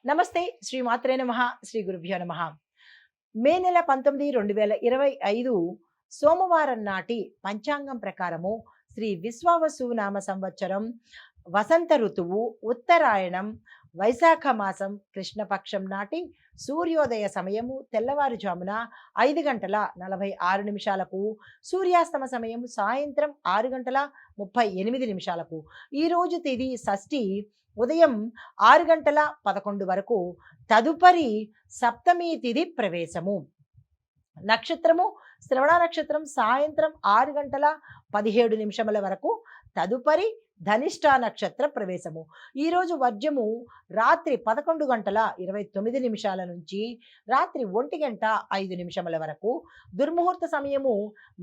నమస్తే శ్రీ మాత్రే నమః శ్రీ గురుభ్యో నమః. మే నెల 19 2025 సోమవారం నాటి పంచాంగం ప్రకారము శ్రీ విశ్వావసు నామ సంవత్సరం వసంత ఋతువు ఉత్తరాయణం వైశాఖ మాసం కృష్ణపక్షం నాటి సూర్యోదయ సమయము తెల్లవారుజామున 5:46 సూర్యాస్తమ సమయం సాయంత్రం 6:38 ఈరోజు తేదీ షష్ఠి ఉదయం 6:11 వరకు. తదుపరి సప్తమి తిథి ప్రవేశము. నక్షత్రము శ్రవణ నక్షత్రం సాయంత్రం 6:17 వరకు. తదుపరి ధనిష్ట నక్షత్ర ప్రవేశము. ఈరోజు వర్జము రాత్రి 11:29 నుంచి రాత్రి 1:05 వరకు. దుర్ముహూర్త సమయము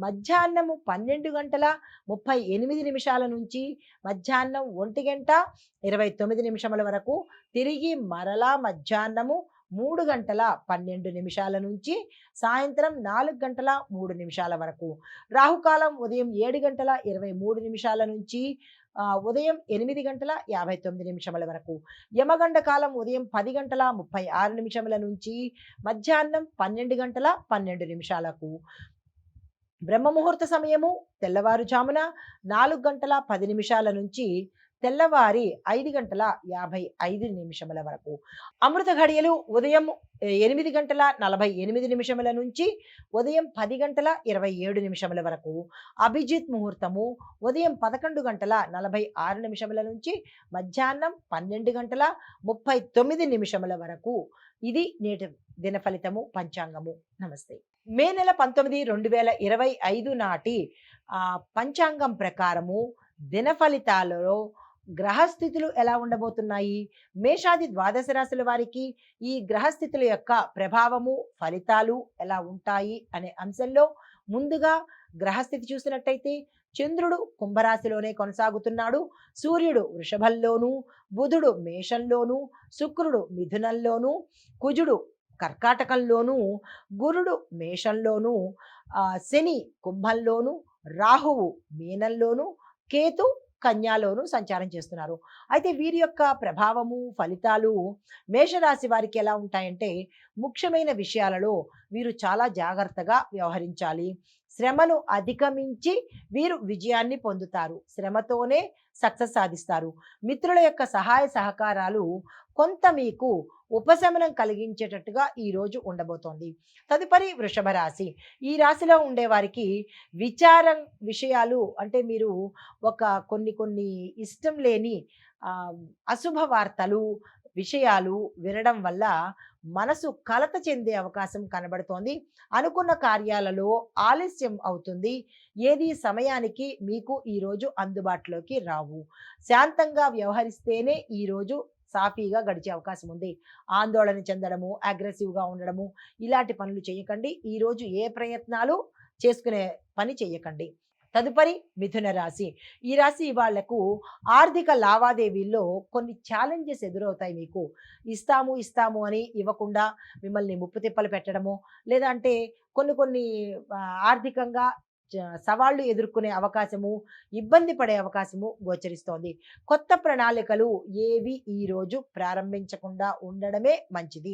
మధ్యాహ్నము 12:38 నుంచి మధ్యాహ్నం 1:29 వరకు. తిరిగి మరలా మధ్యాహ్నము 3:12 నుంచి సాయంత్రం 4:03 వరకు. రాహుకాలం ఉదయం 7:23 నుంచి ఉదయం 8:59 వరకు. యమగండ కాలం ఉదయం 10:36 నుంచి మధ్యాహ్నం 12:12 బ్రహ్మముహూర్త సమయము తెల్లవారుజామున 4:10 నుంచి తెల్లవారి 5:55 వరకు. అమృత ఘడియలు ఉదయం 8:48 నుంచి ఉదయం 10:27 వరకు. అభిజిత్ ముహూర్తము ఉదయం 11:46 నుంచి మధ్యాహ్నం 12:39 వరకు. ఇది నేటి దిన ఫలితము పంచాంగము. నమస్తే. మే నెల 19 2025 నాటి పంచాంగం ప్రకారము దిన ఫలితాలలో గ్రహస్థితులు ఎలా ఉండబోతున్నాయి, మేషాది ద్వాదశ రాశుల వారికి ఈ గ్రహస్థితుల యొక్క ప్రభావము ఫలితాలు ఎలా ఉంటాయి అనే అంశంలో ముందుగా గ్రహస్థితి చూసినట్టయితే చంద్రుడు కుంభరాశిలోనే కొనసాగుతున్నాడు. సూర్యుడు వృషభంలోను, బుధుడు మేషంలోను, శుక్రుడు మిథునంలోను, కుజుడు కర్కాటకంలోను, గురుడు మేషంలోను, శని కుంభంలోను, రాహువు మీనంలోను, కేతు కన్యాలోను సంచారం చేస్తున్నారు. అయితే వీరి యొక్క ప్రభావము ఫలితాలు మేషరాశి వారికి ఎలా ఉంటాయంటే, ముఖ్యమైన విషయాలలో వీరు చాలా జాగ్రత్తగా వ్యవహరించాలి. శ్రమను అధిగమించి వీరు విజయాన్ని పొందుతారు. శ్రమతోనే సక్సెస్ సాధిస్తారు. మిత్రుల యొక్క సహాయ సహకారాలు కొంత మీకు ఉపశమనం కలిగించేటట్టుగా ఈరోజు ఉండబోతోంది. తదుపరి వృషభ రాశి. ఈ రాశిలో ఉండే వారికి విచారం విషయాలు అంటే మీరు కొన్ని ఇష్టం లేని అశుభ వార్తలు విషయాలు వినడం వల్ల మనసు కలత చెందే అవకాశం కనబడుతోంది. అనుకున్న కార్యాలలో ఆలస్యం అవుతుంది. ఏది సమయానికి మీకు ఈరోజు అందుబాటులోకి రావు. శాంతంగా వ్యవహరిస్తేనే ఈరోజు సాఫీగా గడిచే అవకాశం ఉంది. ఆందోళన చెందడము, అగ్రెసివ్గా ఉండడము ఇలాంటి పనులు చేయకండి. ఈరోజు ఏ ప్రయత్నాలు చేసుకునే పని చేయకండి. తదుపరి మిథున రాశి. ఈ రాశి వాళ్లకు ఆర్థిక లావాదేవీల్లో కొన్ని ఛాలెంజెస్ ఎదురవుతాయి. మీకు ఇస్తాము అని ఇవ్వకుండా మిమ్మల్ని ముప్పు తిప్పలు పెట్టడము, లేదంటే కొన్ని ఆర్థికంగా సవాళ్లు ఎదుర్కొనే అవకాశము, ఇబ్బంది పడే అవకాశము గోచరిస్తోంది. కొత్త ప్రణాళికలు ఏవి ఈరోజు ప్రారంభించకుండా ఉండడమే మంచిది.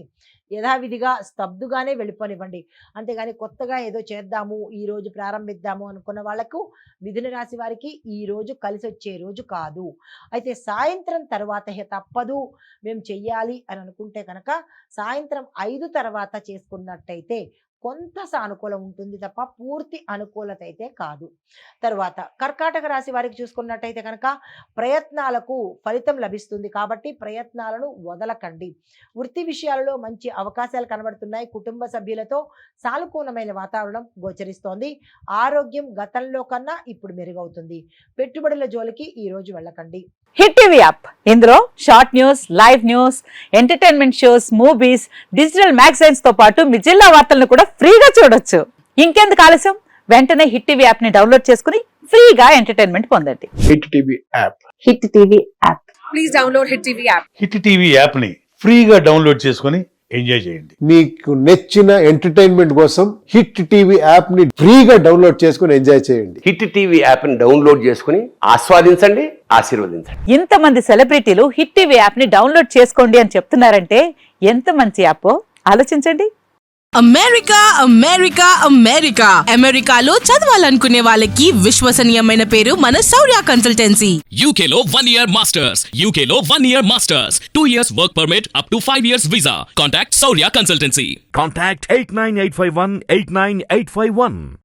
యథావిధిగా స్తబ్దుగానే వెళ్ళిపోనివ్వండి. అంతేగాని కొత్తగా ఏదో చేద్దాము, ఈరోజు ప్రారంభిద్దాము అనుకున్న వాళ్లకు మిథున రాశి వారికి ఈరోజు కలిసి వచ్చే రోజు కాదు. అయితే సాయంత్రం తర్వాత తప్పదు మేము చెయ్యాలి అని అనుకుంటే కనుక సాయంత్రం 5 తర్వాత చేసుకున్నట్టయితే కొంత సానుకూలం ఉంటుంది తప్ప పూర్తి అనుకూలత అయితే కాదు. తరువాత కర్కాటక రాశి వారికి చూసుకున్నట్టయితే కనుక ప్రయత్నాలకు ఫలితం లభిస్తుంది. కాబట్టి ప్రయత్నాలను వదలకండి. వృత్తి విషయాలలో మంచి అవకాశాలు కనబడుతున్నాయి. కుటుంబ సభ్యులతో సానుకూలమైన వాతావరణం గోచరిస్తోంది. ఆరోగ్యం గతంలో కన్నా ఇప్పుడు మెరుగవుతుంది. పెట్టుబడుల జోలికి ఈరోజు వెళ్ళకండి. హిట్ టీవీ యాప్, ఇందులో short news, live news, entertainment shows, movies, digital magazines తో పాటు మీ జిల్లా వార్తలను కూడా ఫ్రీగా చూడొచ్చు. ఇంకెందుకు ఆలస్యం, వెంటనే హిట్ టీవీ యాప్ ని డౌన్లోడ్ చేసుకుని ఫ్రీగా ఎంటర్టైన్మెంట్ పొందండి. Hit TV app. Hit TV app. Please download hit TV app. Hit TV app ని ఫ్రీగా డౌన్లోడ్ చేసుకొని ఎంజాయ్ చేయండి. మీకు నచ్చిన ఎంటర్టైన్మెంట్ కోసం హిట్ టీవీ యాప్ ని ఫ్రీగా డౌన్లోడ్ చేసుకుని ఎంజాయ్ చేయండి. హిట్ టీవీ యాప్ని డౌన్లోడ్ చేసుకుని ఆస్వాదించండి, ఆశీర్వదించండి. ఇంతమంది సెలబ్రిటీలు హిట్ టీవీ యాప్ ని డౌన్లోడ్ చేసుకోండి అని చెప్తున్నారంటే ఎంత మంచి యాప్ ఆలోచించండి. అమెరికా అమెరికా అమెరికా అమెరికాలో చదవాలనుకునే వాళ్ళకి విశ్వసనీయమైన పేరు మన శౌర్య consultancy. UK Law 1 Year Masters. UK Law 1 Year Masters. 2 years work permit up to 5 years visa. Contact Saurya Consultancy. Contact 89851 89851.